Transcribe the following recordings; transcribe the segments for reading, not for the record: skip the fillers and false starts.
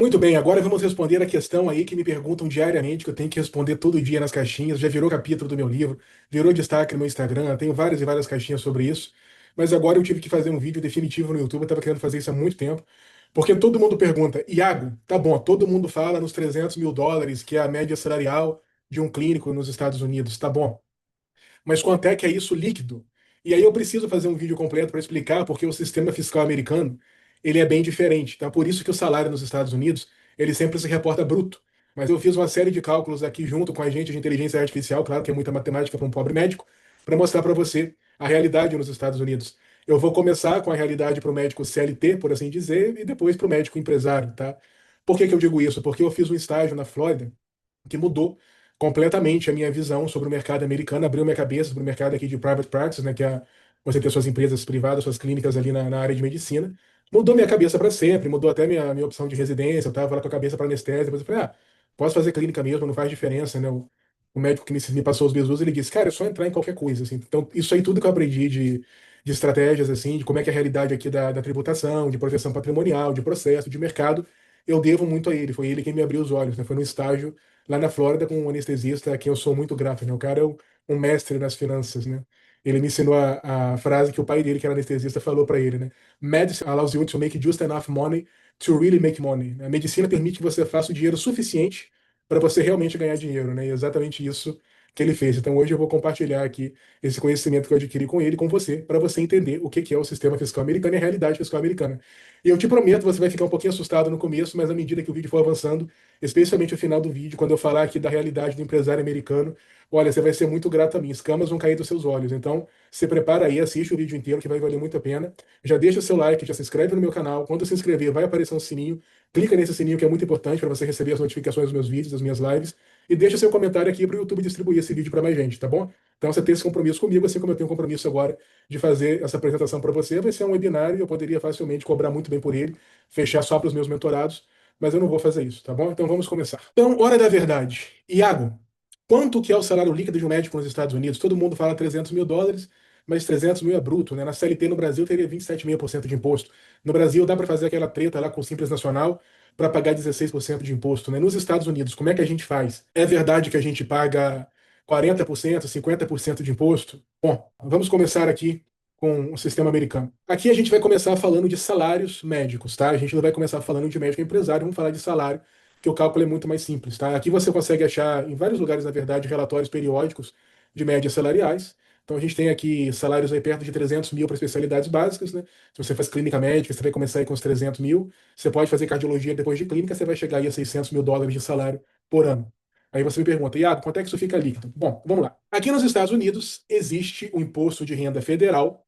Muito bem, agora vamos responder a questão aí que me perguntam diariamente, que eu tenho que responder todo dia nas caixinhas. Já virou capítulo do meu livro, virou destaque no meu Instagram, tenho várias e várias caixinhas sobre isso. Mas agora eu tive que fazer um vídeo definitivo no YouTube, eu estava querendo fazer isso há muito tempo. Porque todo mundo pergunta, Iago, tá bom, todo mundo fala nos US$ 300.000, que é a média salarial de um clínico nos Estados Unidos, tá bom. Mas quanto é que é isso líquido? E aí eu preciso fazer um vídeo completo para explicar porque o sistema fiscal americano ele é bem diferente, tá? Por isso que o salário nos Estados Unidos ele sempre se reporta bruto. Mas eu fiz uma série de cálculos aqui junto com a gente de inteligência artificial, claro que é muita matemática para um pobre médico, para mostrar para você a realidade nos Estados Unidos. Eu vou começar com a realidade para o médico CLT, por assim dizer, e depois para o médico empresário, tá? Por que que eu digo isso? Porque eu fiz um estágio na Flórida que mudou completamente a minha visão sobre o mercado americano, abriu minha cabeça para o mercado aqui de private practice, né, que é você ter suas empresas privadas, suas clínicas ali na área de medicina. Mudou minha cabeça para sempre, mudou até minha opção de residência. Eu estava lá com a cabeça para anestesia, depois eu falei, posso fazer clínica mesmo, não faz diferença, né? O médico que me passou os bisus, ele disse, cara, é só entrar em qualquer coisa, assim. Então, isso aí tudo que eu aprendi de estratégias, assim, de como é que é a realidade aqui da tributação, de proteção patrimonial, de processo, de mercado, eu devo muito a ele. Foi ele quem me abriu os olhos, né? Foi no estágio lá na Flórida com um anestesista a quem eu sou muito grato, né? O cara é um mestre nas finanças, né? Ele me ensinou a frase que o pai dele, que era anestesista, falou para ele, né? Medicine allows you to make just enough money to really make money. A medicina permite que você faça o dinheiro suficiente para você realmente ganhar dinheiro, né? E é exatamente isso que ele fez. Então hoje eu vou compartilhar aqui esse conhecimento que eu adquiri com ele, com você, para você entender o que que é o sistema fiscal americano e a realidade fiscal americana. E eu te prometo, você vai ficar um pouquinho assustado no começo, mas à medida que o vídeo for avançando, especialmente o final do vídeo, quando eu falar aqui da realidade do empresário americano, olha, você vai ser muito grato a mim, escamas vão cair dos seus olhos. Então, se prepara aí, assiste o vídeo inteiro que vai valer muito a pena. Já deixa o seu like, já se inscreve no meu canal. Quando se inscrever, vai aparecer um sininho. Clica nesse sininho que é muito importante para você receber as notificações dos meus vídeos, das minhas lives. E deixa seu comentário aqui para o YouTube distribuir esse vídeo para mais gente, tá bom? Então você tem esse compromisso comigo, assim como eu tenho um compromisso agora de fazer essa apresentação para você. Vai ser um webinário e eu poderia facilmente cobrar muito bem por ele, fechar só para os meus mentorados, mas eu não vou fazer isso, tá bom? Então vamos começar. Então, hora da verdade. Iago, quanto que é o salário líquido de um médico nos Estados Unidos? Todo mundo fala US$ 300.000, mas 300 mil é bruto, né? Na CLT no Brasil teria 27,5% de imposto. No Brasil dá para fazer aquela treta lá com o Simples Nacional para pagar 16% de imposto, né? Nos Estados Unidos, como é que a gente faz? É verdade que a gente paga 40%, 50% de imposto? Bom, vamos começar aqui com o sistema americano. Aqui a gente vai começar falando de salários médicos, tá? A gente não vai começar falando de médico empresário, vamos falar de salário, que o cálculo é muito mais simples, tá? Aqui você consegue achar em vários lugares, na verdade, relatórios periódicos de médias salariais. Então a gente tem aqui salários aí perto de 300 mil para especialidades básicas, né? Se você faz clínica médica, você vai começar aí com os 300 mil. Você pode fazer cardiologia depois de clínica, você vai chegar aí a US$ 600.000 de salário por ano. Aí você me pergunta, Iago, quanto é que isso fica líquido? Bom, vamos lá. Aqui nos Estados Unidos existe o imposto de renda federal.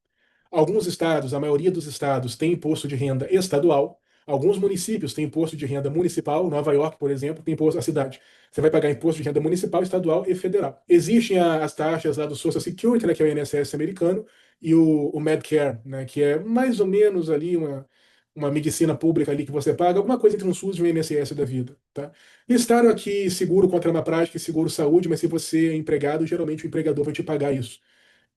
Alguns estados, a maioria dos estados, tem imposto de renda estadual. Alguns municípios têm imposto de renda municipal. Nova York, por exemplo, tem imposto, a cidade. Você vai pagar imposto de renda municipal, estadual e federal. Existem as taxas lá do Social Security, né, que é o INSS americano, e o Medicare, né, que é mais ou menos ali uma medicina pública ali que você paga, alguma coisa entre um SUS e um INSS da vida, tá? Listaram aqui seguro contra uma prática e seguro saúde, mas se você é empregado, geralmente o empregador vai te pagar isso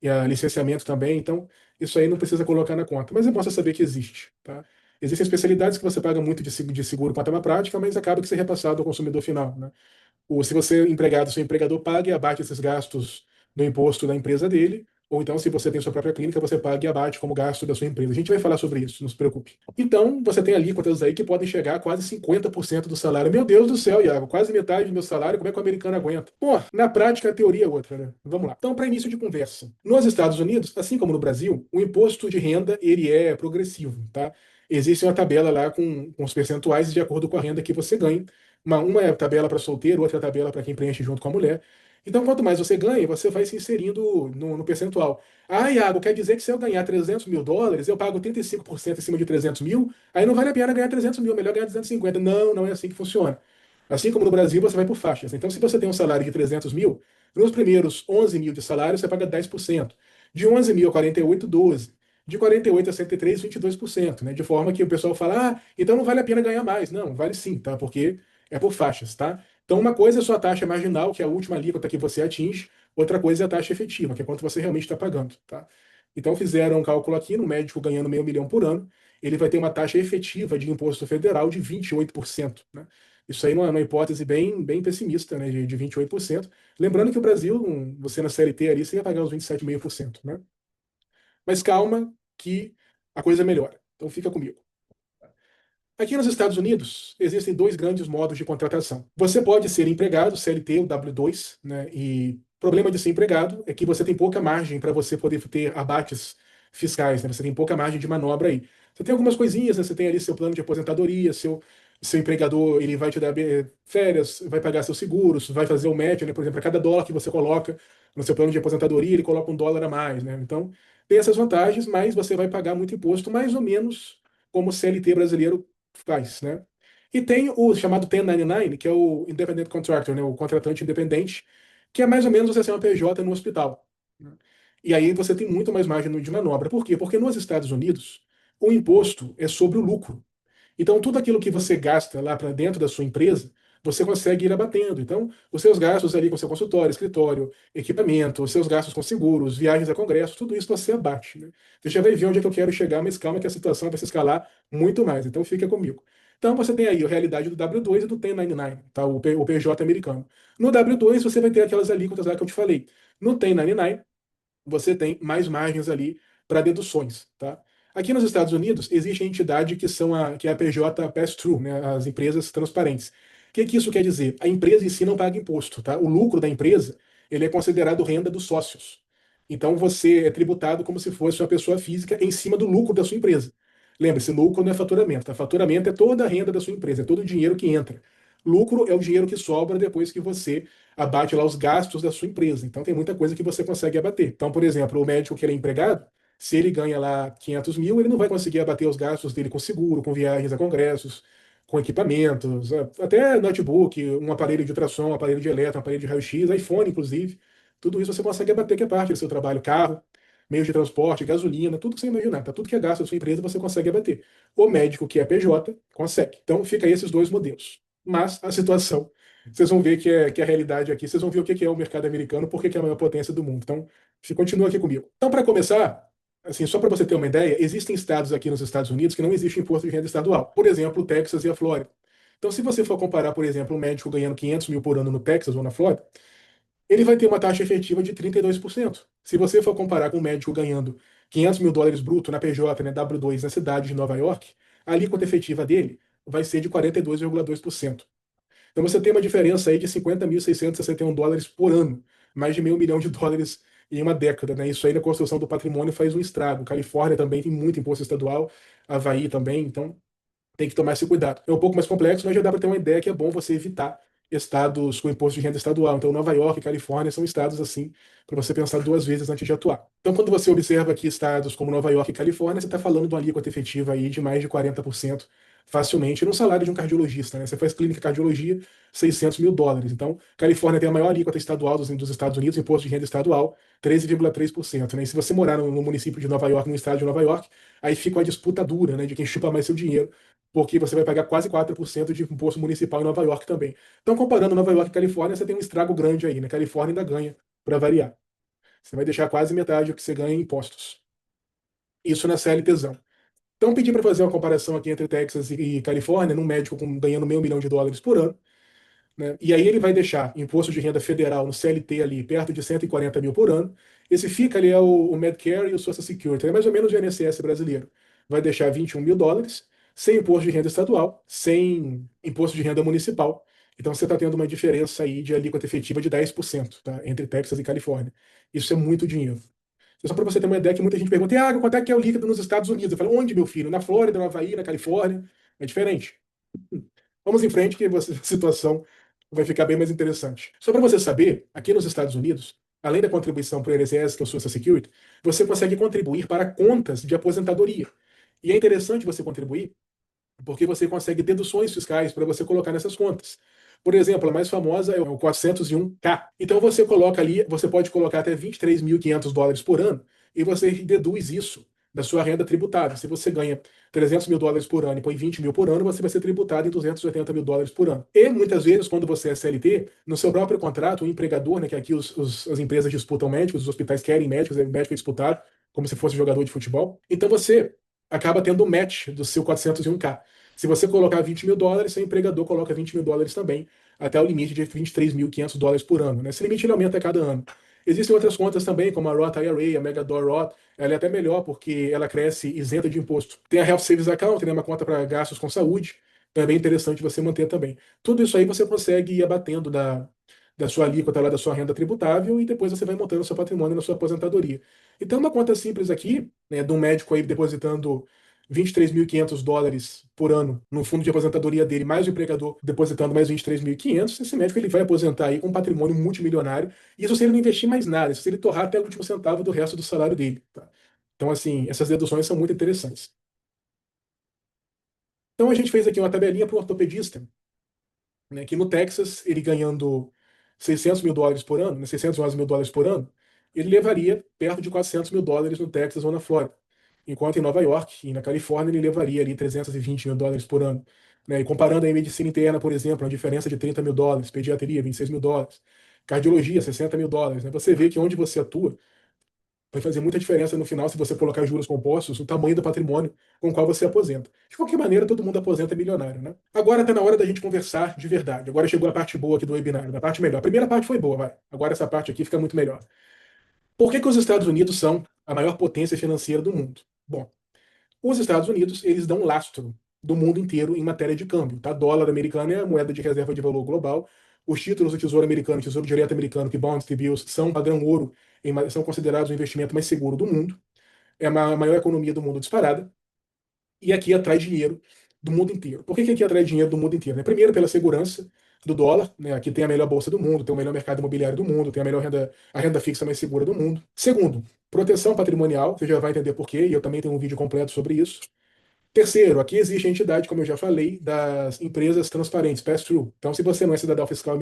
e a licenciamento também, então isso aí não precisa colocar na conta. Mas é bom você saber que existe, tá? Existem especialidades que você paga muito de seguro quanto a uma prática, mas acaba que ser repassado ao consumidor final, né? Ou se você é empregado, seu empregador paga e abate esses gastos no imposto da empresa dele, ou então, se você tem sua própria clínica, você paga e abate como gasto da sua empresa. A gente vai falar sobre isso, não se preocupe. Então, você tem alíquotas aí que podem chegar a quase 50% do salário. Meu Deus do céu, Iago, quase metade do meu salário, como é que o americano aguenta? Pô, na prática, a teoria é outra, né? Vamos lá. Então, para início de conversa, nos Estados Unidos, assim como no Brasil, o imposto de renda, ele é progressivo, tá? Existe uma tabela lá com os percentuais de acordo com a renda que você ganha. Uma é tabela para solteiro, outra é tabela para quem preenche junto com a mulher. Então, quanto mais você ganha, você vai se inserindo no percentual. Ah, Iago, quer dizer que se eu ganhar US$ 300.000, eu pago 35% em cima de 300 mil, aí não vale a pena ganhar 300 mil, melhor ganhar 250. Não, não é assim que funciona. Assim como no Brasil, você vai por faixas. Então, se você tem um salário de 300 mil, nos primeiros 11 mil de salário, você paga 10%. De 11 mil a 48, 12. De 48 a 103, 22%, né? De forma que o pessoal fala, então não vale a pena ganhar mais. Não, vale sim, tá? Porque é por faixas, tá? Então, uma coisa é a sua taxa marginal, que é a última alíquota que você atinge, outra coisa é a taxa efetiva, que é quanto você realmente está pagando, tá? Então, fizeram um cálculo aqui no médico ganhando meio milhão por ano, ele vai ter uma taxa efetiva de imposto federal de 28%, né? Isso aí numa hipótese bem pessimista, né, de 28%. Lembrando que o Brasil, você na CLT ali, você ia pagar uns 27,5%, né? Mas calma que a coisa melhora. Então fica comigo. Aqui nos Estados Unidos, existem dois grandes modos de contratação. Você pode ser empregado, CLT ou W2, né? E o problema de ser empregado é que você tem pouca margem para você poder ter abates fiscais, né? Você tem pouca margem de manobra aí. Você tem algumas coisinhas, né? Você tem ali seu plano de aposentadoria, seu empregador, ele vai te dar férias, vai pagar seus seguros, vai fazer o match, né? Por exemplo, a cada dólar que você coloca no seu plano de aposentadoria, ele coloca $1 a mais, né? Então, tem essas vantagens, mas você vai pagar muito imposto, mais ou menos como o CLT brasileiro faz, né? E tem o chamado 1099, que é o Independent Contractor, né? O contratante independente, que é mais ou menos você ser uma PJ no hospital, né? E aí você tem muito mais margem de manobra. Por quê? Porque nos Estados Unidos, o imposto é sobre o lucro. Então, tudo aquilo que você gasta lá para dentro da sua empresa, você consegue ir abatendo. Então, os seus gastos ali com seu consultório, escritório, equipamento, os seus gastos com seguros, viagens a congresso, tudo isso você abate, né? Você já vai ver onde é que eu quero chegar, mas calma que a situação vai se escalar muito mais. Então, fica comigo. Então, você tem aí a realidade do W2 e do 1099, tá? O PJ americano. No W2, você vai ter aquelas alíquotas lá que eu te falei. No 1099, você tem mais margens ali para deduções, tá? Aqui nos Estados Unidos existe a entidade que é a PJ Pass-Through, né, as empresas transparentes. O que isso quer dizer? A empresa em si não paga imposto, tá? O lucro da empresa, ele é considerado renda dos sócios. Então você é tributado como se fosse uma pessoa física em cima do lucro da sua empresa. Lembre-se, lucro não é faturamento, tá? Faturamento é toda a renda da sua empresa, é todo o dinheiro que entra. Lucro é o dinheiro que sobra depois que você abate lá os gastos da sua empresa. Então tem muita coisa que você consegue abater. Então, por exemplo, o médico que ele é empregado, se ele ganha lá 500 mil, ele não vai conseguir abater os gastos dele com seguro, com viagens a congressos, com equipamentos, até notebook, um aparelho de ultrassom, um aparelho de eletro, um aparelho de raio-x, iPhone, inclusive. Tudo isso você consegue abater, que é parte do seu trabalho. Carro, meios de transporte, gasolina, tudo que você imaginar. Tá? Tudo que é gasto da sua empresa você consegue abater. O médico que é PJ consegue. Então fica aí esses dois modelos. Mas a situação, vocês vão ver que é a realidade aqui, vocês vão ver o que é o mercado americano, porque que é a maior potência do mundo. Então, continua aqui comigo. Então, para começar, assim, só para você ter uma ideia, existem estados aqui nos Estados Unidos que não existe imposto de renda estadual. Por exemplo, o Texas e a Flórida. Então, se você for comparar, por exemplo, um médico ganhando 500 mil por ano no Texas ou na Flórida, ele vai ter uma taxa efetiva de 32%. Se você for comparar com um médico ganhando $500 mil bruto na PJ, né, W2, na cidade de Nova York, a alíquota efetiva dele vai ser de 42,2%. Então você tem uma diferença aí de $50.661 por ano, mais de meio milhão de dólares em uma década, né? Isso aí na construção do patrimônio faz um estrago. Califórnia também tem muito imposto estadual, Havaí também, então tem que tomar esse cuidado. É um pouco mais complexo, mas já dá para ter uma ideia que é bom você evitar estados com imposto de renda estadual. Então, Nova York e Califórnia são estados assim para você pensar duas vezes antes de atuar. Então, quando você observa aqui estados como Nova York e Califórnia, você está falando de uma alíquota efetiva aí de mais de 40% facilmente no salário de um cardiologista, né? Você faz clínica de cardiologia, $600 mil. Então, Califórnia tem a maior alíquota estadual dos Estados Unidos, imposto de renda estadual, 13,3%, né? E se você morar no município de Nova York, no estado de Nova York, aí fica uma disputa dura, né, de quem chupa mais seu dinheiro, porque você vai pagar quase 4% de imposto municipal em Nova York também. Então, comparando Nova York e Califórnia, você tem um estrago grande aí, né? Califórnia ainda ganha, para variar. Você vai deixar quase metade do que você ganha em impostos. Isso na CLTzão. Então, pedi para fazer uma comparação aqui entre Texas e Califórnia, num médico ganhando meio milhão de dólares por ano, né? E aí ele vai deixar imposto de renda federal no CLT ali perto de 140 mil por ano. Esse fica ali é o Medicare e o Social Security, é mais ou menos o INSS brasileiro. Vai deixar $21 mil, sem imposto de renda estadual, sem imposto de renda municipal. Então você está tendo uma diferença aí de alíquota efetiva de 10%, tá? Entre Texas e Califórnia. Isso é muito dinheiro. Só para você ter uma ideia que muita gente pergunta, quanto é que é o líquido nos Estados Unidos? Eu falo, onde, meu filho? Na Flórida, no Havaí, na Califórnia? É diferente. Vamos em frente que a situação vai ficar bem mais interessante. Só para você saber, aqui nos Estados Unidos, além da contribuição para o INSS, que é o Social Security, você consegue contribuir para contas de aposentadoria. E é interessante você contribuir porque você consegue deduções fiscais para você colocar nessas contas. Por exemplo, a mais famosa é o 401k. Então você coloca ali, você pode colocar até $23.500 por ano e você deduz isso da sua renda tributável. Se você ganha $300 mil por ano e põe 20 mil por ano, você vai ser tributado em $280 mil por ano. E muitas vezes, quando você é CLT, no seu próprio contrato, o empregador, né, que aqui as empresas disputam médicos, os hospitais querem médicos, é médico é disputado, como se fosse jogador de futebol. Então você acaba tendo o match do seu 401k. Se você colocar US$ 20.000, seu empregador coloca US$ 20.000 também, até o limite de US$ 23.500 por ano, né? Esse limite ele aumenta a cada ano. Existem outras contas também, como a Roth IRA, a Megador Roth. Ela é até melhor porque ela cresce isenta de imposto. Tem a Health Savings Account, tem uma conta para gastos com saúde. Então é bem interessante você manter também. Tudo isso aí você consegue ir abatendo da sua alíquota lá da sua renda tributável e depois você vai montando o seu patrimônio na sua aposentadoria. Então, uma conta simples aqui, né, de um médico aí depositando US$ 23.500 por ano no fundo de aposentadoria dele, mais o empregador depositando mais 23.500, esse médico ele vai aposentar aí com um patrimônio multimilionário. Isso se ele não investir mais nada, isso se ele torrar até o último centavo do resto do salário dele. Tá? Então, assim, essas deduções são muito interessantes. Então, a gente fez aqui uma tabelinha para o ortopedista, né, que no Texas, ele ganhando US$ 600.000 por ano, né, US$ 611.000 por ano, ele levaria perto de US$ 400.000 no Texas ou na Flórida. Enquanto em Nova York e na Califórnia ele levaria ali US$ 320.000 por ano. Né? E comparando aí medicina interna, por exemplo, a diferença de US$ 30.000, pediatria, US$ 26.000, cardiologia, US$ 60.000. Né? Você vê que onde você atua vai fazer muita diferença no final se você colocar juros compostos, o tamanho do patrimônio com o qual você aposenta. De qualquer maneira, todo mundo aposenta milionário, né? Agora está na hora da gente conversar de verdade. Agora chegou a parte boa aqui do webinar, a parte melhor. A primeira parte foi boa, vai. Agora essa parte aqui fica muito melhor. Por que que os Estados Unidos são a maior potência financeira do mundo? Bom, os Estados Unidos, eles dão lastro do mundo inteiro em matéria de câmbio, tá? Dólar americano é a moeda de reserva de valor global. Os títulos do Tesouro Americano, Tesouro Direto Americano, que bonds, T-bills, são padrão ouro, são considerados o investimento mais seguro do mundo. É a maior economia do mundo disparada. E aqui atrai dinheiro do mundo inteiro. Por que que aqui atrai dinheiro do mundo inteiro? Né? Primeiro, pela segurança do dólar, né? Aqui tem a melhor bolsa do mundo, tem o melhor mercado imobiliário do mundo, tem a renda fixa mais segura do mundo. Segundo, proteção patrimonial, você já vai entender por quê, e eu também tenho um vídeo completo sobre isso. Terceiro, aqui existe a entidade, como eu já falei, das empresas transparentes, pass-through. Então, se você não é cidadão fiscal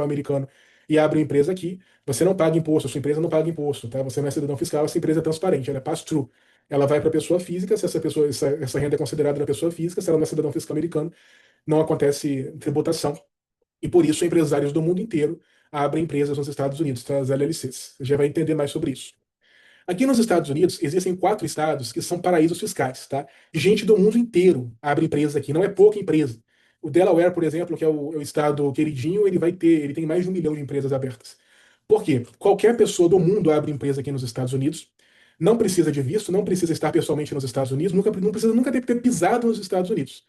americano e abre uma empresa aqui, você não paga imposto, a sua empresa não paga imposto, tá? Você não é cidadão fiscal, essa empresa é transparente, ela é pass-through. Ela vai para a pessoa física, se essa pessoa, essa renda é considerada da pessoa física, se ela não é cidadão fiscal americano, não acontece tributação. E por isso, empresários do mundo inteiro abrem empresas nos Estados Unidos, tá? As LLCs. Você já vai entender mais sobre isso. Aqui nos Estados Unidos, existem 4 estados que são paraísos fiscais, tá? Gente do mundo inteiro abre empresa aqui, não é pouca empresa. O Delaware, por exemplo, que é o estado queridinho, ele tem mais de 1 milhão de empresas abertas. Por quê? Qualquer pessoa do mundo abre empresa aqui nos Estados Unidos, não precisa de visto, não precisa estar pessoalmente nos Estados Unidos, não precisa nunca ter pisado nos Estados Unidos.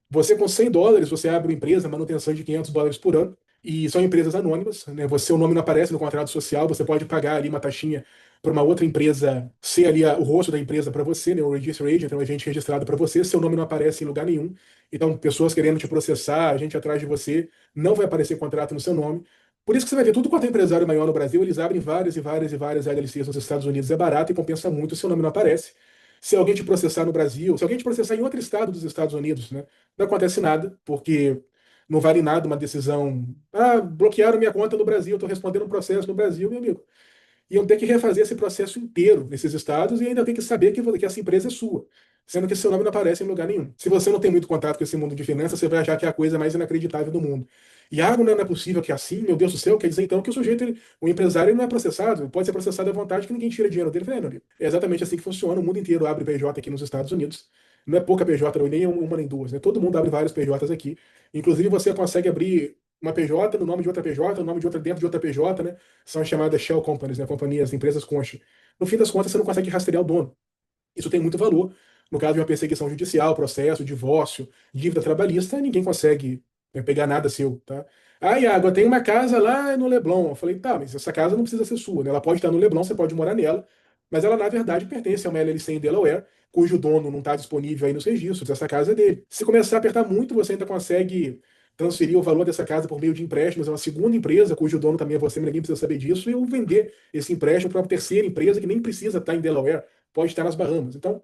Você com US$ 100, você abre uma empresa, manutenção de US$ 500 por ano, e são empresas anônimas, né? Seu nome não aparece no contrato social, você pode pagar ali uma taxinha para uma outra empresa ser ali o rosto da empresa para você, né? O Register Agent, é um agente registrado para você, seu nome não aparece em lugar nenhum. Então, pessoas querendo te processar, a gente atrás de você, não vai aparecer contrato no seu nome. Por isso que você vai ver tudo quanto é empresário maior no Brasil, eles abrem várias e várias e várias LLCs nos Estados Unidos, é barato e compensa muito, seu nome não aparece. Se alguém te processar no Brasil, se alguém te processar em outro estado dos Estados Unidos, né? Não acontece nada, porque não vale nada uma decisão. Ah, bloquearam minha conta no Brasil, estou respondendo um processo no Brasil, meu amigo. Iam ter que refazer esse processo inteiro nesses estados e ainda tem que saber que essa empresa é sua, sendo que seu nome não aparece em lugar nenhum. Se você não tem muito contato com esse mundo de finanças, você vai achar que é a coisa mais inacreditável do mundo. E não é possível que é assim, meu Deus do céu, quer dizer então que o sujeito, o empresário, ele não é processado, pode ser processado à vontade que ninguém tira dinheiro dele. Eu falei, meu amigo, é exatamente assim que funciona, o mundo inteiro abre PJ aqui nos Estados Unidos. Não é pouca PJ, não, nem uma nem duas, né? Todo mundo abre vários PJs aqui. Inclusive, você consegue abrir uma PJ no nome de outra PJ, no nome de outra dentro de outra PJ, né? São as chamadas shell companies, né? Companhias, empresas concha. No fim das contas, você não consegue rastrear o dono. Isso tem muito valor. No caso de uma perseguição judicial, processo, divórcio, dívida trabalhista, ninguém consegue pegar nada seu, tá? Ah, Iago, tem uma casa lá no Leblon. Eu falei, tá, mas essa casa não precisa ser sua, né? Ela pode estar no Leblon, você pode morar nela, mas ela, na verdade, pertence a uma LLC em Delaware, cujo dono não está disponível aí nos registros, essa casa é dele. Se começar a apertar muito, você ainda consegue transferir o valor dessa casa por meio de empréstimos a uma segunda empresa, cujo dono também é você, mas ninguém precisa saber disso, e eu vender esse empréstimo para uma terceira empresa que nem precisa estar em Delaware, pode estar nas Bahamas. Então,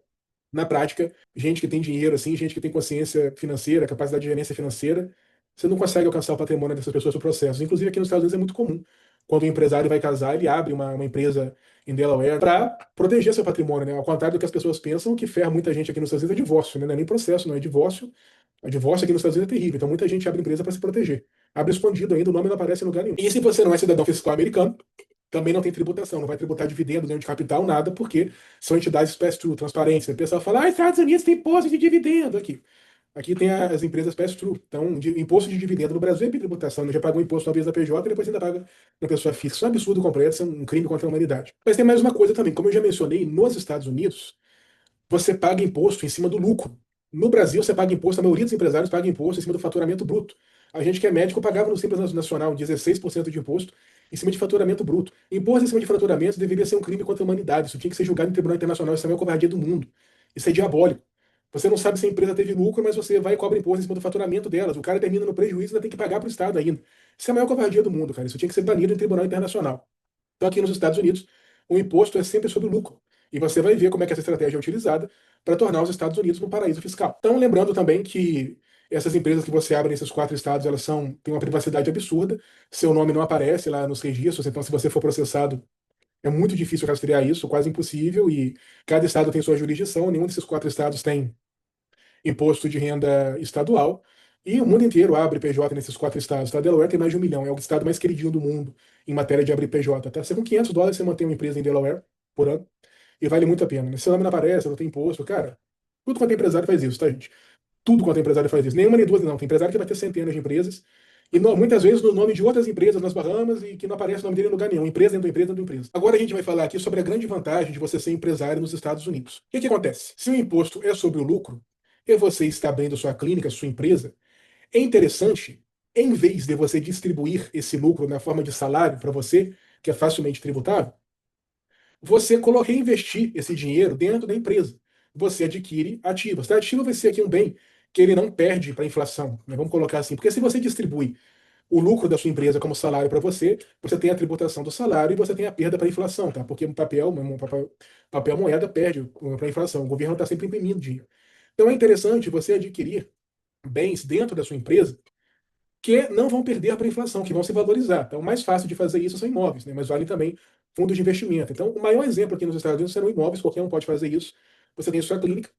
na prática, gente que tem dinheiro, assim, gente que tem consciência financeira, capacidade de gerência financeira, você não consegue alcançar o patrimônio dessas pessoas por processo. Inclusive, aqui nos Estados Unidos é muito comum. Quando o empresário vai casar, ele abre uma empresa em Delaware para proteger seu patrimônio, né? Ao contrário do que as pessoas pensam, o que ferra muita gente aqui nos Estados Unidos é divórcio, né? Não é nem processo, não é divórcio. O divórcio aqui nos Estados Unidos é terrível. Então, muita gente abre empresa para se proteger. Abre escondido ainda, o nome não aparece em lugar nenhum. E se você não é cidadão fiscal americano, também não tem tributação, não vai tributar dividendo, ganho de capital, nada, porque são entidades pass-through, transparência. O pessoal fala, Estados Unidos tem imposto de dividendo aqui. Aqui tem as empresas pass-through. Então, imposto de dividendo no Brasil é tributação. Ele já pagou imposto uma vez na PJ e depois ainda paga na pessoa física. Isso é um absurdo completo, isso é um crime contra a humanidade. Mas tem mais uma coisa também. Como eu já mencionei, nos Estados Unidos, você paga imposto em cima do lucro. No Brasil, você paga imposto, a maioria dos empresários paga imposto em cima do faturamento bruto. A gente que é médico pagava no Simples Nacional 16% de imposto em cima de faturamento bruto. Imposto em cima de faturamento deveria ser um crime contra a humanidade. Isso tinha que ser julgado em tribunal internacional. Isso é a maior covardia do mundo. Isso é diabólico. Você não sabe se a empresa teve lucro, mas você vai e cobra imposto em cima do faturamento delas. O cara termina no prejuízo e ainda tem que pagar para o Estado ainda. Isso é a maior covardia do mundo, cara. Isso tinha que ser banido em tribunal internacional. Então, aqui nos Estados Unidos, o imposto é sempre sobre o lucro. E você vai ver como é que essa estratégia é utilizada para tornar os Estados Unidos um paraíso fiscal. Então, lembrando também que essas empresas que você abre nesses 4 estados, elas têm uma privacidade absurda. Seu nome não aparece lá nos registros, então se você for processado, é muito difícil rastrear isso, quase impossível, e cada estado tem sua jurisdição, nenhum desses 4 estados tem imposto de renda estadual, e o mundo inteiro abre PJ nesses 4 estados. Tá? Delaware tem mais de 1 milhão, é o estado mais queridinho do mundo em matéria de abrir PJ. Tá? Você com US$ 500 você mantém uma empresa em Delaware por ano, e vale muito a pena. Né? Seu nome não aparece, não tem imposto, cara. Tudo quanto é empresário faz isso, tá, gente? Tudo quanto é empresário faz isso. Nenhuma nem duas, não. Tem empresário que vai ter centenas de empresas, e muitas vezes no nome de outras empresas nas Bahamas, e que não aparece o nome dele em lugar nenhum. Empresa dentro da empresa dentro da empresa. Agora a gente vai falar aqui sobre a grande vantagem de você ser empresário nos Estados Unidos. O que acontece? Se o imposto é sobre o lucro, e você está abrindo sua clínica, sua empresa, é interessante, em vez de você distribuir esse lucro na forma de salário para você, que é facilmente tributável, você reinvestir esse dinheiro dentro da empresa. Você adquire ativos. Tá? Ativo vai ser aqui um bem que ele não perde para a inflação. Né? Vamos colocar assim. Porque se você distribui o lucro da sua empresa como salário para você, você tem a tributação do salário e você tem a perda para a inflação, tá? Porque papel moeda perde para a inflação. O governo está sempre imprimindo dinheiro. Então é interessante você adquirir bens dentro da sua empresa que não vão perder para a inflação, que vão se valorizar. Então, o mais fácil de fazer isso são imóveis, né? Mas vale também fundos de investimento. Então, o maior exemplo aqui nos Estados Unidos serão imóveis, qualquer um pode fazer isso. Você tem sua clínica,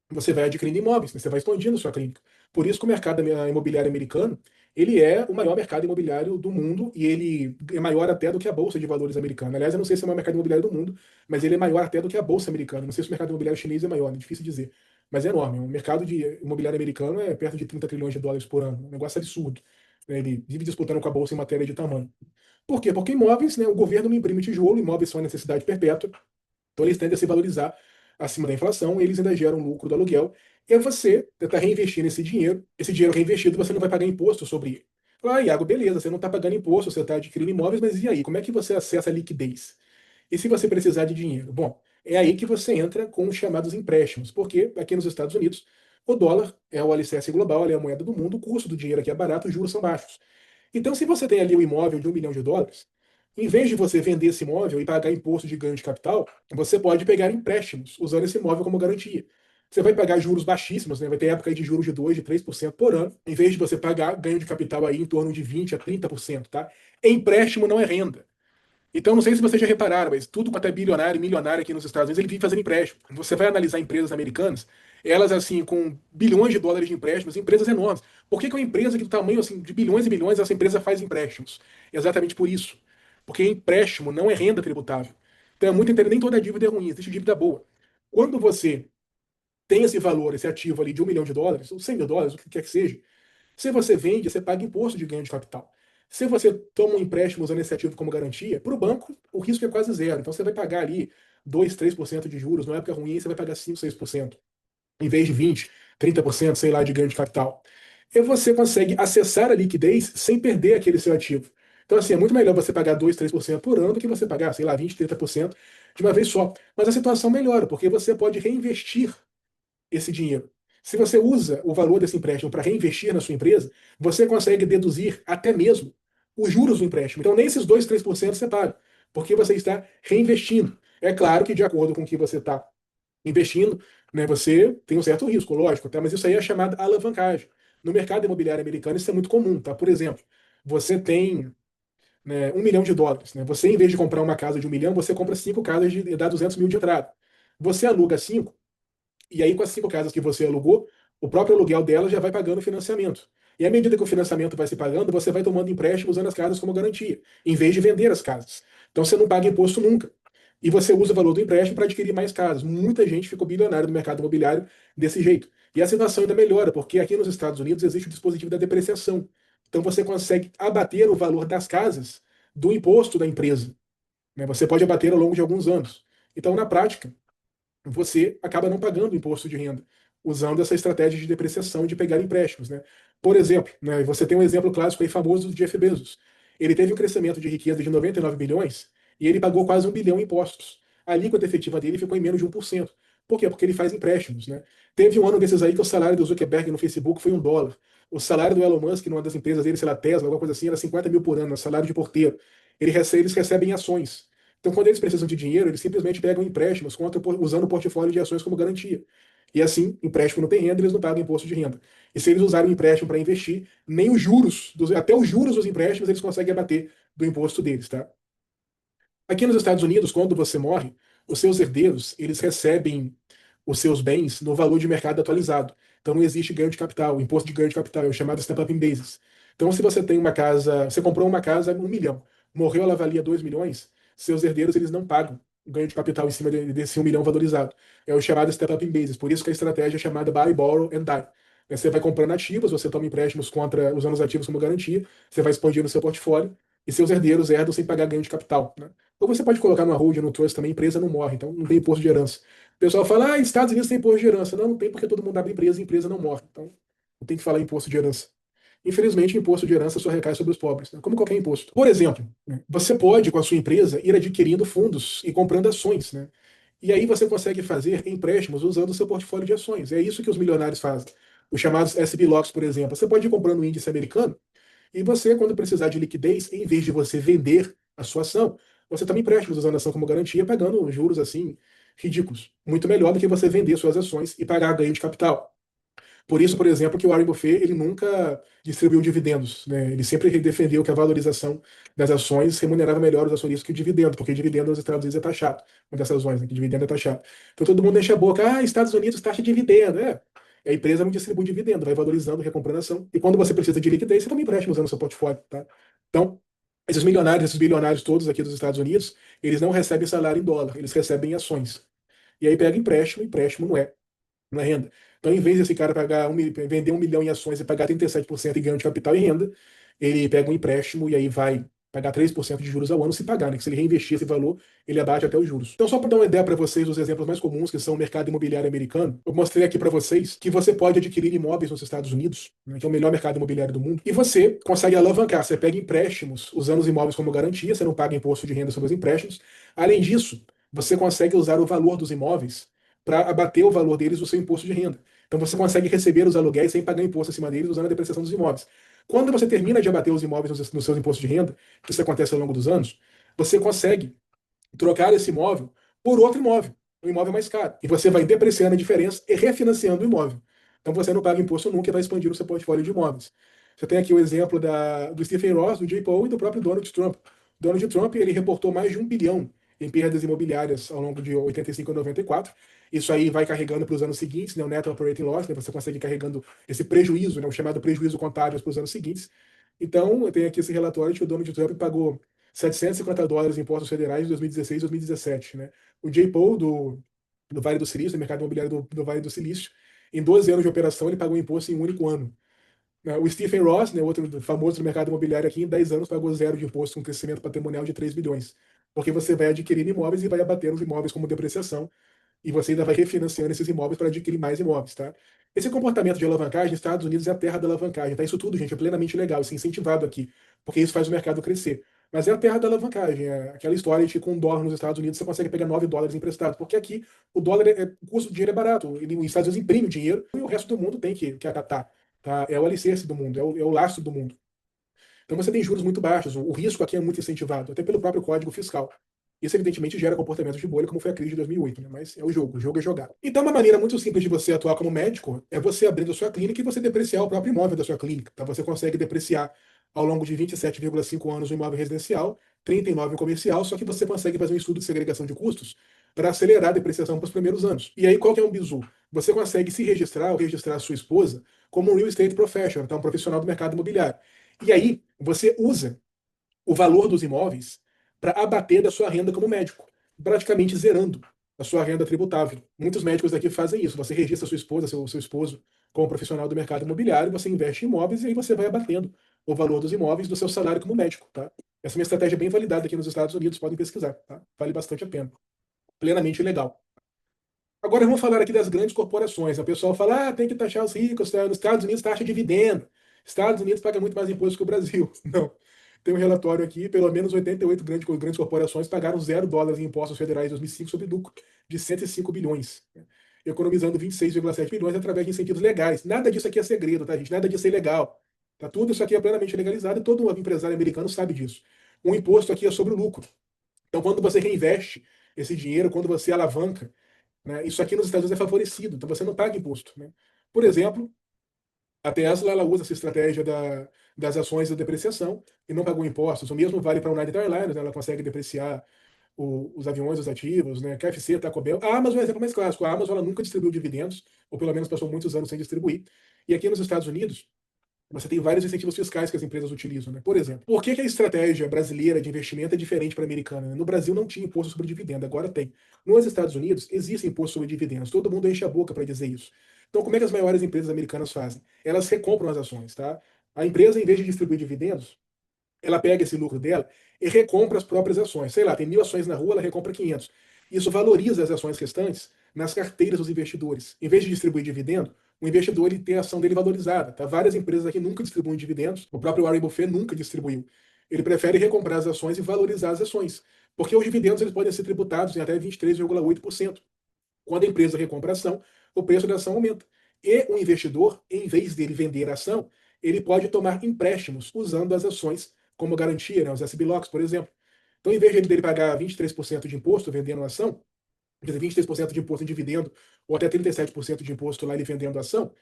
você vai adquirindo imóveis, né? Você vai expandindo sua clínica. Por isso que o mercado imobiliário americano, ele é o maior mercado imobiliário do mundo e ele é maior até do que a Bolsa de Valores americana. Aliás, eu não sei se é o maior mercado imobiliário do mundo, mas ele é maior até do que a Bolsa americana. Não sei se o mercado imobiliário chinês é maior, é difícil dizer. Mas é enorme. O mercado de imobiliário americano é perto de 30 trilhões de dólares por ano. Um negócio absurdo. Né? Ele vive disputando com a Bolsa em matéria de tamanho. Por quê? Porque imóveis, né, o governo não imprime tijolo, imóveis são a necessidade perpétua. Então eles tendem a se valorizar acima da inflação, eles ainda geram lucro do aluguel, e aí você tentar reinvestir esse dinheiro reinvestido você não vai pagar imposto sobre ele. Ah, Iago, beleza, você não está pagando imposto, você está adquirindo imóveis, mas e aí? Como é que você acessa a liquidez? E se você precisar de dinheiro? Bom, é aí que você entra com os chamados empréstimos, porque aqui nos Estados Unidos o dólar é o alicerce global, ele é a moeda do mundo, o custo do dinheiro aqui é barato, os juros são baixos. Então, se você tem ali um imóvel de US$ 1 milhão, em vez de você vender esse imóvel e pagar imposto de ganho de capital, você pode pegar empréstimos usando esse imóvel como garantia. Você vai pagar juros baixíssimos, né? Vai ter época aí de juros de 2, de 3% por ano, em vez de você pagar ganho de capital aí em torno de 20 a 30%, tá? Empréstimo não é renda. Então, não sei se vocês já repararam, mas tudo quanto é bilionário e milionário aqui nos Estados Unidos, ele vive fazendo empréstimo. Você vai analisar empresas americanas, elas, assim, com bilhões de dólares de empréstimos, empresas enormes. Por que que uma empresa que do tamanho, assim, de bilhões e bilhões, essa empresa faz empréstimos? Exatamente por isso. Porque empréstimo não é renda tributável. Então, é muito entender, nem toda dívida é ruim, existe dívida boa. Quando você tem esse valor, esse ativo ali de US$ 1 milhão, ou US$ 100 mil, o que quer que seja, se você vende, você paga imposto de ganho de capital. Se você toma um empréstimo usando esse ativo como garantia, para o banco o risco é quase zero. Então você vai pagar ali 2, 3% de juros. Na época ruim, você vai pagar 5, 6%, em vez de 20, 30%, sei lá, de ganho de capital. E você consegue acessar a liquidez sem perder aquele seu ativo. Então, assim, é muito melhor você pagar 2, 3% por ano do que você pagar, sei lá, 20, 30% de uma vez só. Mas a situação melhora, porque você pode reinvestir esse dinheiro. Se você usa o valor desse empréstimo para reinvestir na sua empresa, você consegue deduzir até mesmo os juros do empréstimo. Então, nem esses 2, 3% você paga, porque você está reinvestindo. É claro que, de acordo com o que você está investindo, né, você tem um certo risco, lógico, tá? Mas isso aí é chamada alavancagem. No mercado imobiliário americano, isso é muito comum. Tá? Por exemplo, você tem, né, US$ 1 milhão. Né? Você, em vez de comprar uma casa de 1 milhão, você compra 5 casas e dá 200 mil de entrada. Você aluga 5, e aí, com as 5 casas que você alugou, o próprio aluguel dela já vai pagando o financiamento. E à medida que o financiamento vai se pagando, você vai tomando empréstimo usando as casas como garantia, em vez de vender as casas. Então você não paga imposto nunca. E você usa o valor do empréstimo para adquirir mais casas. Muita gente ficou bilionária no mercado imobiliário desse jeito. E a situação ainda melhora, porque aqui nos Estados Unidos existe o dispositivo da depreciação. Então você consegue abater o valor das casas do imposto da empresa, né? Você pode abater ao longo de alguns anos. Então, na prática, você acaba não pagando imposto de renda, usando essa estratégia de depreciação de pegar empréstimos, né? Por exemplo, né, você tem um exemplo clássico aí famoso do Jeff Bezos. Ele teve um crescimento de riqueza de 99 bilhões e ele pagou quase 1 bilhão em impostos. A alíquota efetiva dele ficou em menos de 1%. Por quê? Porque ele faz empréstimos, né? Teve um ano desses aí que o salário do Zuckerberg no Facebook foi $1. O salário do Elon Musk numa das empresas dele, sei lá, Tesla, alguma coisa assim, era 50 mil por ano, salário de porteiro. Eles recebem ações. Então, quando eles precisam de dinheiro, eles simplesmente pegam empréstimos usando o portfólio de ações como garantia. E assim, empréstimo não tem renda, eles não pagam imposto de renda. E se eles usarem o empréstimo para investir, nem os juros, até os juros dos empréstimos, eles conseguem abater do imposto deles, tá? Aqui nos Estados Unidos, quando você morre, os seus herdeiros, eles recebem os seus bens no valor de mercado atualizado. Então não existe ganho de capital, o imposto de ganho de capital é o chamado step-up in basis. Então se você tem uma casa, você comprou uma casa 1 milhão, morreu, ela valia 2 milhões, seus herdeiros eles não pagam o ganho de capital em cima desse 1 milhão valorizado. É o chamado step-up in basis. Por isso que a estratégia é chamada buy, borrow and die. Você vai comprando ativos, você toma empréstimos usando os ativos como garantia, você vai expandindo o seu portfólio e seus herdeiros herdam sem pagar ganho de capital, né? Ou você pode colocar no hold, no trust também, a empresa não morre, então não tem imposto de herança. O pessoal fala, Estados Unidos tem imposto de herança. Não, não tem porque todo mundo abre empresa e a empresa não morre. Então, não tem que falar imposto de herança. Infelizmente, o imposto de herança só recai sobre os pobres, né? Como qualquer imposto. Por exemplo, né, você pode, com a sua empresa, ir adquirindo fundos e comprando ações, né? E aí você consegue fazer empréstimos usando o seu portfólio de ações. É isso que os milionários fazem. Os chamados SB Locks, por exemplo. Você pode ir comprando um índice americano e você, quando precisar de liquidez, em vez de você vender a sua ação, você toma empréstimos usando a ação como garantia, pagando juros assim ridículos. Muito melhor do que você vender suas ações e pagar ganho de capital. Por isso, por exemplo, que o Warren Buffett ele nunca distribuiu dividendos, né? Ele sempre defendeu que a valorização das ações remunerava melhor os acionistas que o dividendo, porque dividendo nos Estados Unidos é taxado, uma dessas ações, né? Que dividendo é taxado. Então todo mundo enche a boca, Estados Unidos taxa dividendo, é. A empresa não distribui dividendo, vai valorizando, recomprando a ação. E quando você precisa de liquidez, você toma empréstimo usando o seu portfólio, tá? Então, esses milionários, esses bilionários todos aqui dos Estados Unidos, eles não recebem salário em dólar, eles recebem em ações. E aí pega empréstimo, empréstimo não é renda. Então, em vez desse cara vender 1 milhão em ações e pagar 37% em ganho de capital e renda, ele pega um empréstimo e aí vai pagar 3% de juros ao ano se pagar, né? Que se ele reinvestir esse valor, ele abate até os juros. Então, só para dar uma ideia para vocês dos exemplos mais comuns, que são o mercado imobiliário americano, eu mostrei aqui para vocês que você pode adquirir imóveis nos Estados Unidos, né, que é o melhor mercado imobiliário do mundo, e você consegue alavancar. Você pega empréstimos usando os imóveis como garantia, você não paga imposto de renda sobre os empréstimos. Além disso, você consegue usar o valor dos imóveis para abater o valor deles do seu imposto de renda. Então você consegue receber os aluguéis sem pagar imposto acima deles usando a depreciação dos imóveis. Quando você termina de abater os imóveis nos seus impostos de renda, isso acontece ao longo dos anos, você consegue trocar esse imóvel por outro imóvel, um imóvel mais caro. E você vai depreciando a diferença e refinanciando o imóvel. Então você não paga imposto nunca e vai expandir o seu portfólio de imóveis. Você tem aqui o exemplo do Stephen Ross, do Jay Paul e do próprio Donald Trump. Donald Trump ele reportou mais de 1 bilhão em perdas imobiliárias ao longo de 85 a 94. Isso aí vai carregando para os anos seguintes, né, o Net Operating Loss, né, você consegue ir carregando esse prejuízo, né, o chamado prejuízo contábil para os anos seguintes. Então, eu tenho aqui esse relatório de que o Donald Trump pagou $750 em impostos federais em 2016 e 2017. Né? O Jay Paul, do Vale do Silício, do mercado imobiliário do Vale do Silício, em 12 anos de operação, ele pagou imposto em um único ano. O Stephen Ross, né, outro famoso do mercado imobiliário aqui, em 10 anos pagou zero de imposto com um crescimento patrimonial de 3 bilhões. Porque você vai adquirindo imóveis e vai abater os imóveis como depreciação, e você ainda vai refinanciando esses imóveis para adquirir mais imóveis, tá? Esse comportamento de alavancagem, Estados Unidos é a terra da alavancagem, tá? Isso tudo, gente, é plenamente legal, isso é incentivado aqui, porque isso faz o mercado crescer. Mas é a terra da alavancagem, é aquela história de que com dólar nos Estados Unidos você consegue pegar $9 emprestado, porque aqui o dólar, o custo do dinheiro é barato, os Estados Unidos imprime o dinheiro e o resto do mundo tem que acatar, tá? É o alicerce do mundo, é o lastro do mundo. Então você tem juros muito baixos, o risco aqui é muito incentivado, até pelo próprio código fiscal. Isso, evidentemente, gera comportamentos de bolha, como foi a crise de 2008, né? Mas é o jogo é jogar. Então, uma maneira muito simples de você atuar como médico é você abrindo a sua clínica e você depreciar o próprio imóvel da sua clínica. Tá? Você consegue depreciar ao longo de 27,5 anos o imóvel residencial, 39 o comercial, só que você consegue fazer um estudo de segregação de custos para acelerar a depreciação para os primeiros anos. E aí, qual que é um bizu? você consegue se registrar ou registrar a sua esposa como um real estate professional, tá? Um profissional do mercado imobiliário. E aí, você usa o valor dos imóveis para abater da sua renda como médico, praticamente zerando a sua renda tributável. Muitos médicos daqui fazem isso. Você registra sua esposa, seu esposo, como profissional do mercado imobiliário, você investe em imóveis e aí você vai abatendo o valor dos imóveis do seu salário como médico, tá? Essa é uma estratégia bem validada aqui nos Estados Unidos, podem pesquisar, tá? Vale bastante a pena. Plenamente legal. Agora vamos falar aqui das grandes corporações. O pessoal fala, tem que taxar os ricos, tá? Nos Estados Unidos taxa dividendo. Estados Unidos paga muito mais imposto que o Brasil. Não. Tem um relatório aqui, pelo menos 88 grandes corporações pagaram $0 em impostos federais em 2005 sobre lucro de 105 bilhões, né? Economizando 26,7 bilhões através de incentivos legais. Nada disso aqui é segredo, tá, gente? Nada disso é ilegal. Tá? Tudo isso aqui é plenamente legalizado e todo empresário americano sabe disso. O imposto aqui é sobre o lucro. Então, quando você reinveste esse dinheiro, quando você alavanca, né, isso aqui nos Estados Unidos é favorecido, então você não paga imposto, né? Por exemplo, a Tesla ela usa essa estratégia das ações da depreciação e não pagou impostos. O mesmo vale para a United Airlines, né? Ela consegue depreciar os aviões, os ativos, né? KFC, Taco Bell. A Amazon é o exemplo mais clássico. A Amazon ela nunca distribuiu dividendos, ou pelo menos passou muitos anos sem distribuir. E aqui nos Estados Unidos, você tem vários incentivos fiscais que as empresas utilizam, né? Por exemplo, por que a estratégia brasileira de investimento é diferente para a americana, né? No Brasil não tinha imposto sobre dividendo, agora tem. Nos Estados Unidos existe imposto sobre dividendos, todo mundo enche a boca para dizer isso. Então, como é que as maiores empresas americanas fazem? Elas recompram as ações, tá? A empresa, em vez de distribuir dividendos, ela pega esse lucro dela e recompra as próprias ações. Sei lá, tem 1.000 ações na rua, ela recompra 500. Isso valoriza as ações restantes nas carteiras dos investidores. Em vez de distribuir dividendo, o investidor ele tem a ação dele valorizada. Tá? Várias empresas aqui nunca distribuem dividendos. O próprio Warren Buffett nunca distribuiu. Ele prefere recomprar as ações e valorizar as ações. Porque os dividendos eles podem ser tributados em até 23,8%. Quando a empresa recompra a ação, o preço da ação aumenta. E o investidor, em vez dele vender a ação, ele pode tomar empréstimos usando as ações como garantia, né, os SBLOCs, por exemplo. Então, em vez dele pagar 23% de imposto vendendo a ação, quer dizer, 23% de imposto em dividendo, ou até 37% de imposto lá ele vendendo a ação,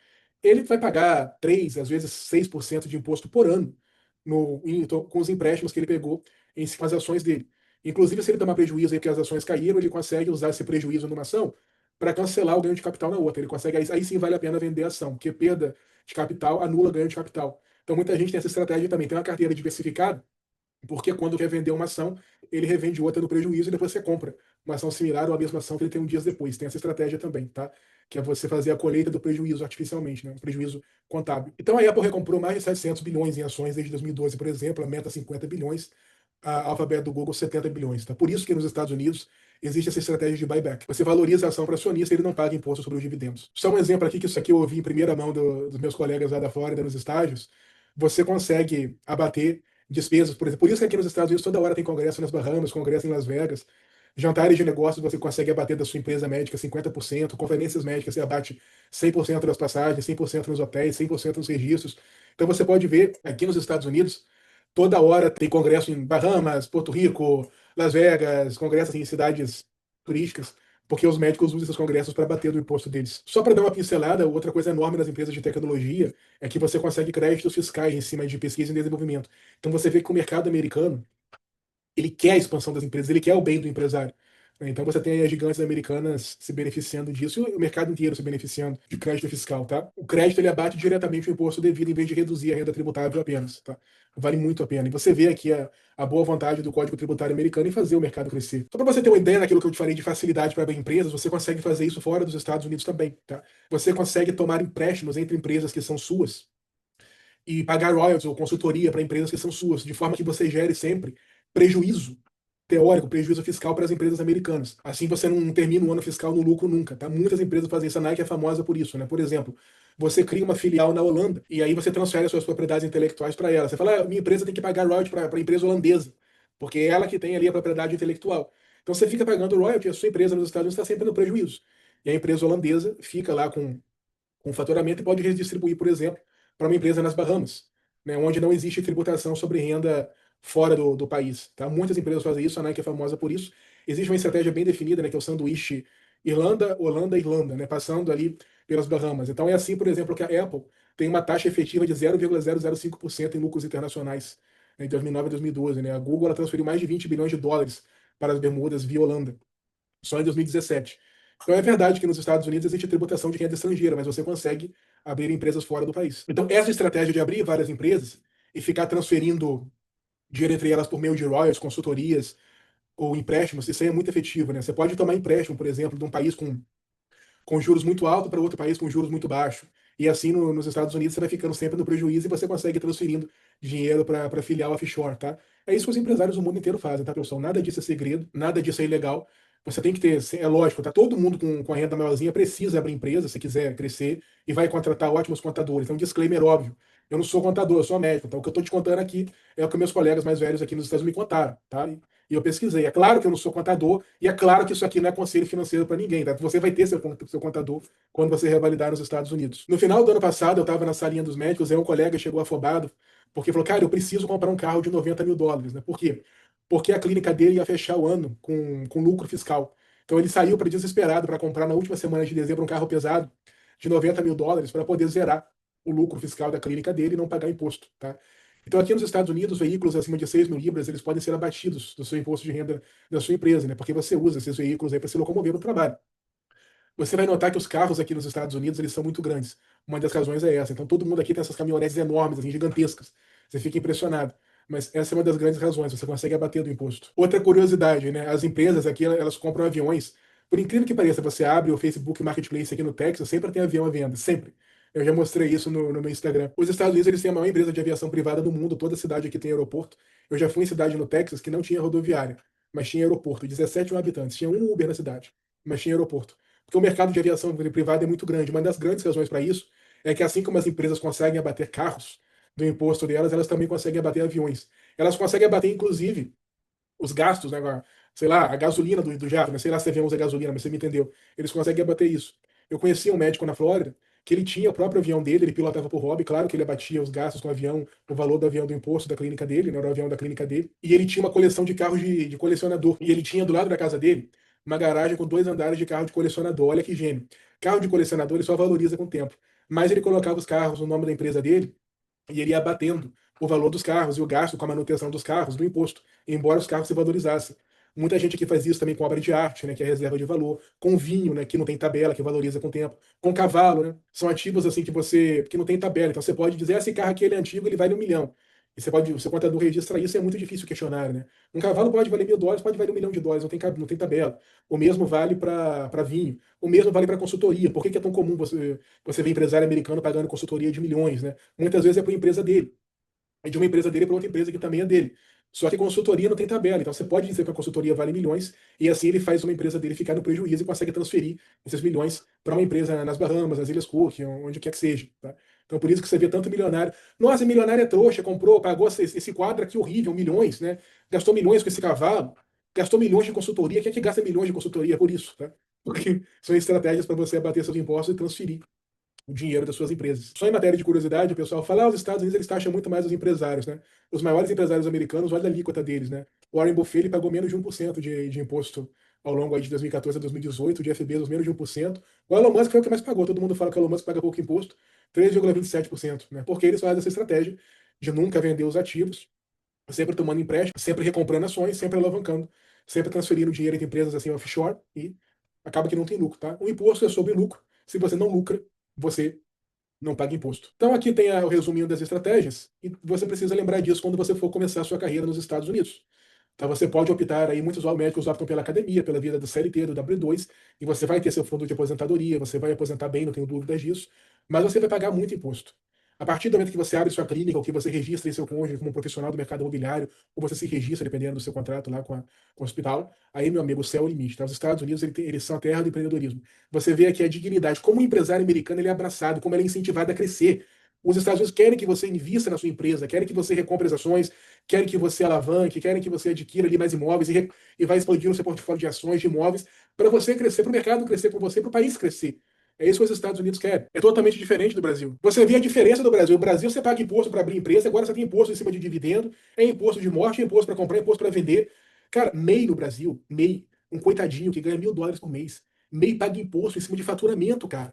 ele vai pagar 3, às vezes 6% de imposto por ano com os empréstimos que ele pegou em cima das ações dele. Inclusive, se ele tomar prejuízo aí porque as ações caíram, ele consegue usar esse prejuízo numa ação para cancelar o ganho de capital na outra. Ele consegue, aí sim vale a pena vender a ação, porque perda de capital anula ganho de capital. Então, muita gente tem essa estratégia também. Tem uma carteira diversificada, porque quando quer vender uma ação, ele revende outra no prejuízo e depois você compra uma ação similar ou a mesma ação que ele tem um dia depois. Tem essa estratégia também, tá? Que é você fazer a colheita do prejuízo artificialmente, né? Um prejuízo contábil. Então a Apple recomprou mais de 700 bilhões em ações desde 2012, por exemplo, a Meta 50 bilhões, a Alphabet do Google 70 bilhões, tá? Por isso que nos Estados Unidos existe essa estratégia de buyback. Você valoriza a ação para acionista e ele não paga imposto sobre os dividendos. Só um exemplo aqui, que isso aqui eu ouvi em primeira mão dos meus colegas lá da Flórida nos estágios. Você consegue abater despesas, por exemplo. Por isso que aqui nos Estados Unidos toda hora tem congresso nas Bahamas, congresso em Las Vegas. Jantares de negócios você consegue abater da sua empresa médica 50%, conferências médicas você abate 100% das passagens, 100% nos hotéis, 100% nos registros. Então você pode ver aqui nos Estados Unidos, toda hora tem congresso em Bahamas, Porto Rico, Las Vegas, congressos em cidades turísticas, porque os médicos usam esses congressos para bater do imposto deles. Só para dar uma pincelada, outra coisa enorme nas empresas de tecnologia é que você consegue créditos fiscais em cima de pesquisa e desenvolvimento. Então você vê que o mercado americano ele quer a expansão das empresas, ele quer o bem do empresário, né? Então você tem aí as gigantes americanas se beneficiando disso e o mercado inteiro se beneficiando de crédito fiscal, tá? O crédito ele abate diretamente o imposto devido em vez de reduzir a renda tributável apenas, tá? Vale muito a pena. E você vê aqui a boa vontade do Código Tributário americano em fazer o mercado crescer. Só para você ter uma ideia daquilo que eu te falei de facilidade para abrir empresas, você consegue fazer isso fora dos Estados Unidos também, tá? Você consegue tomar empréstimos entre empresas que são suas e pagar royalties ou consultoria para empresas que são suas, de forma que você gere sempre prejuízo teórico, prejuízo fiscal para as empresas americanas. Assim você não termina o ano fiscal no lucro nunca, tá? Muitas empresas fazem isso, a Nike é famosa por isso, né? Por exemplo, você cria uma filial na Holanda e aí você transfere as suas propriedades intelectuais para ela. Você fala, minha empresa tem que pagar royalty para a empresa holandesa, porque é ela que tem ali a propriedade intelectual. Então você fica pagando royalty, a sua empresa nos Estados Unidos está sempre no prejuízo. E a empresa holandesa fica lá com faturamento e pode redistribuir, por exemplo, para uma empresa nas Bahamas, né, onde não existe tributação sobre renda fora do país. Tá? Muitas empresas fazem isso, a Nike é famosa por isso. Existe uma estratégia bem definida, né, que é o sanduíche Irlanda, Holanda, Irlanda, né, passando ali pelas Bahamas. Então é assim, por exemplo, que a Apple tem uma taxa efetiva de 0,005% em lucros internacionais, né, em 2009 e 2012. Né? A Google ela transferiu mais de 20 bilhões de dólares para as Bermudas via Holanda, só em 2017. Então é verdade que nos Estados Unidos existe tributação de renda estrangeira, mas você consegue abrir empresas fora do país. Então essa estratégia de abrir várias empresas e ficar transferindo dinheiro entre elas por meio de royalties, consultorias ou empréstimos, isso aí é muito efetivo, né? Você pode tomar empréstimo, por exemplo, de um país com juros muito altos para outro país com juros muito baixos. E assim nos Estados Unidos você vai ficando sempre no prejuízo e você consegue transferindo dinheiro para filial offshore, tá? É isso que os empresários do mundo inteiro fazem, tá, pessoal? Nada disso é segredo, nada disso é ilegal. Você tem que ter, é lógico, tá? Todo mundo com a renda maiorzinha precisa abrir empresa se quiser crescer e vai contratar ótimos contadores. É um disclaimer óbvio. Eu não sou contador, eu sou médico. Então, o que eu estou te contando aqui é o que meus colegas mais velhos aqui nos Estados Unidos me contaram, tá? E eu pesquisei. É claro que eu não sou contador, e é claro que isso aqui não é conselho financeiro para ninguém, tá? Você vai ter seu contador quando você revalidar nos Estados Unidos. No final do ano passado, eu estava na salinha dos médicos, aí um colega chegou afobado, porque falou, cara, eu preciso comprar um carro de US$ 90 mil, né? Por quê? Porque a clínica dele ia fechar o ano com lucro fiscal. Então ele saiu para desesperado para comprar na última semana de dezembro um carro pesado de US$ 90 mil para poder zerar o lucro fiscal da clínica dele e não pagar imposto, tá? Então, aqui nos Estados Unidos, veículos acima de 6 mil libras, eles podem ser abatidos do seu imposto de renda da sua empresa, né? Porque você usa esses veículos aí para se locomover no trabalho. Você vai notar que os carros aqui nos Estados Unidos, eles são muito grandes. Uma das razões é essa. Então, todo mundo aqui tem essas caminhonetes enormes, assim, gigantescas. Você fica impressionado. Mas essa é uma das grandes razões. Você consegue abater do imposto. Outra curiosidade, né? As empresas aqui, elas compram aviões. Por incrível que pareça, você abre o Facebook Marketplace aqui no Texas, sempre tem avião à venda. Sempre. Eu já mostrei isso no meu Instagram. Os Estados Unidos, eles têm a maior empresa de aviação privada do mundo. Toda cidade aqui tem aeroporto. Eu já fui em cidade no Texas que não tinha rodoviária, mas tinha aeroporto. 17 mil habitantes. Tinha um Uber na cidade, mas tinha aeroporto. Porque o mercado de aviação privada é muito grande. Uma das grandes razões para isso é que, assim como as empresas conseguem abater carros do imposto delas, elas também conseguem abater aviões. Elas conseguem abater, inclusive, os gastos, né? Sei lá, a gasolina do jato, né? Sei lá se avião usa gasolina, mas você me entendeu. Eles conseguem abater isso. Eu conheci um médico na Flórida que ele tinha o próprio avião dele, ele pilotava por hobby, claro que ele abatia os gastos com o avião, o valor do avião do imposto da clínica dele, né, era o avião da clínica dele, e ele tinha uma coleção de carros de colecionador, e ele tinha do lado da casa dele uma garagem com 2 andares de carro de colecionador, olha que gênio. Carro de colecionador ele só valoriza com o tempo, mas ele colocava os carros no nome da empresa dele, e ele ia abatendo o valor dos carros e o gasto com a manutenção dos carros do imposto, embora os carros se valorizassem. Muita gente aqui faz isso também com obra de arte, né, que é reserva de valor, com vinho, né, que não tem tabela, que valoriza com o tempo, com cavalo, né, são ativos assim que não tem tabela. Então você pode dizer, esse carro aqui ele é antigo, ele vale 1 milhão. E você pode, o seu contador registra isso, é muito difícil questionar, né? Um cavalo pode valer US$ 1.000, pode valer US$ 1 milhão, não tem tabela. O mesmo vale para vinho, o mesmo vale para consultoria. Por que é tão comum você ver empresário americano pagando consultoria de milhões, né? Muitas vezes é para a empresa dele, é de uma empresa dele para outra empresa que também é dele. Só que consultoria não tem tabela, então você pode dizer que a consultoria vale milhões e assim ele faz uma empresa dele ficar no prejuízo e consegue transferir esses milhões para uma empresa nas Bahamas, nas Ilhas Cook, onde quer que seja. Tá? Então por isso que você vê tanto milionário. Nossa, milionário é trouxa, comprou, pagou esse quadro aqui horrível, milhões, né? Gastou milhões com esse cavalo, gastou milhões de consultoria. Quem é que gasta milhões de consultoria por isso? Tá? Porque são estratégias para você abater seus impostos e transferir o dinheiro das suas empresas. Só em matéria de curiosidade, o pessoal fala, os Estados Unidos eles taxam muito mais os empresários, né? Os maiores empresários americanos, olha a alíquota deles, né? O Warren Buffett ele pagou menos de 1% de imposto ao longo aí de 2014 a 2018, o Jeff Bezos menos de 1%. O Elon Musk foi o que mais pagou, todo mundo fala que o Elon Musk paga pouco imposto, 3,27%, né? Porque eles fazem essa estratégia de nunca vender os ativos, sempre tomando empréstimo, sempre recomprando ações, sempre alavancando, sempre transferindo dinheiro entre empresas assim offshore e acaba que não tem lucro, tá? O imposto é sobre lucro. Se você não lucra, você não paga imposto. Então aqui tem o resuminho das estratégias e você precisa lembrar disso quando você for começar a sua carreira nos Estados Unidos. Então você pode optar aí, muitos médicos optam pela academia, pela vida do CLT, do W2, e você vai ter seu fundo de aposentadoria, você vai aposentar bem, não tenho dúvidas disso, mas você vai pagar muito imposto. A partir do momento que você abre sua clínica, ou que você registra seu cônjuge como um profissional do mercado imobiliário, ou você se registra, dependendo do seu contrato lá com o hospital, aí, meu amigo, o céu é o limite. Tá? Os Estados Unidos, eles são a terra do empreendedorismo. Você vê aqui a dignidade, como o empresário americano ele é abraçado, como ele é incentivado a crescer. Os Estados Unidos querem que você invista na sua empresa, querem que você recompre as ações, querem que você alavanque, querem que você adquira ali mais imóveis e vai expandir o seu portfólio de ações, de imóveis, para você crescer, para o mercado crescer com você, para o país crescer. É isso que os Estados Unidos querem. É totalmente diferente do Brasil. Você vê a diferença do Brasil. O Brasil você paga imposto para abrir empresa, agora você tem imposto em cima de dividendo, é imposto de morte, é imposto para comprar, é imposto para vender. Cara, MEI no Brasil, MEI, um coitadinho que ganha US$ 1.000 por mês. MEI paga imposto em cima de faturamento, cara.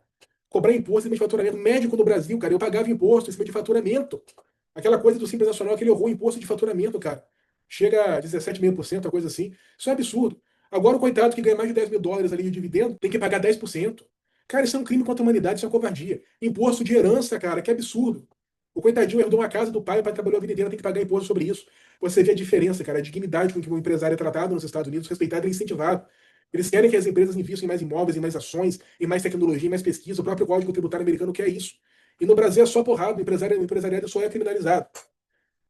Cobrar imposto em cima de faturamento. Médico no Brasil, cara, eu pagava imposto em cima de faturamento. Aquela coisa do Simples Nacional, aquele horror, imposto de faturamento, cara. Chega a 17,5%, uma coisa assim. Isso é absurdo. Agora o coitado que ganha mais de US$ 10.000 ali de dividendo tem que pagar 10%. Cara, isso é um crime contra a humanidade, isso é uma covardia. Imposto de herança, cara, que absurdo. O coitadinho herdou uma casa do pai, o pai trabalhou a vida inteira, tem que pagar imposto sobre isso. Você vê a diferença, cara, a dignidade com que um empresário é tratado nos Estados Unidos, respeitado e incentivado. Eles querem que as empresas investam em mais imóveis, em mais ações, em mais tecnologia, em mais pesquisa. O próprio Código Tributário americano quer isso. E no Brasil é só porrada, o empresariado só é criminalizado.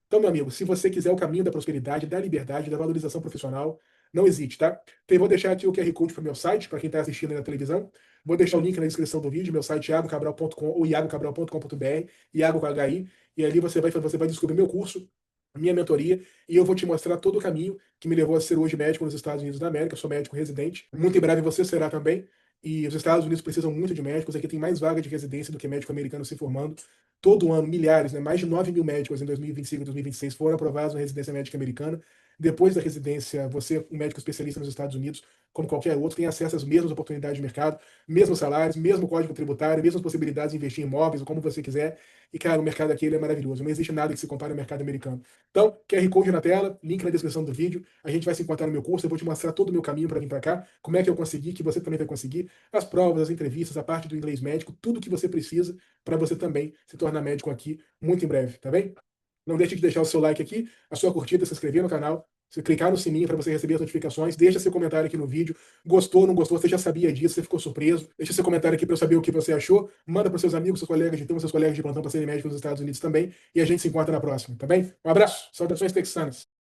Então, meu amigo, se você quiser o caminho da prosperidade, da liberdade, da valorização profissional, não hesite, tá? Então, eu vou deixar aqui o QR Code para o meu site, para quem está assistindo aí na televisão. Vou deixar o link na descrição do vídeo, meu site iagocabral.com ou iagocabral.com.br, Iago com HI, e ali você vai descobrir meu curso, minha mentoria, e eu vou te mostrar todo o caminho que me levou a ser hoje médico nos Estados Unidos da América. Eu sou médico residente. Muito em breve você será também. E os Estados Unidos precisam muito de médicos. Aqui tem mais vaga de residência do que médico americano se formando. Todo ano, milhares, né, mais de 9 mil médicos em 2025 e 2026 foram aprovados na residência médica americana. Depois da residência, você, um médico especialista nos Estados Unidos, como qualquer outro, tem acesso às mesmas oportunidades de mercado, mesmos salários, mesmo código tributário, mesmas possibilidades de investir em imóveis, ou como você quiser. E, cara, o mercado aqui ele é maravilhoso. Não existe nada que se compare ao mercado americano. Então, QR Code na tela, link na descrição do vídeo. A gente vai se encontrar no meu curso. Eu vou te mostrar todo o meu caminho para vir para cá, como é que eu consegui, que você também vai conseguir, as provas, as entrevistas, a parte do inglês médico, tudo que você precisa para você também se tornar médico aqui muito em breve, tá bem? Não deixe de deixar o seu like aqui, a sua curtida, se inscrever no canal, se clicar no sininho para você receber as notificações, deixa seu comentário aqui no vídeo, gostou, não gostou, você já sabia disso, você ficou surpreso, deixa seu comentário aqui para eu saber o que você achou, manda para seus amigos, seus colegas de turma, seus colegas de plantão para serem médicos nos Estados Unidos também, e a gente se encontra na próxima, tá bem? Um abraço, saudações texanas.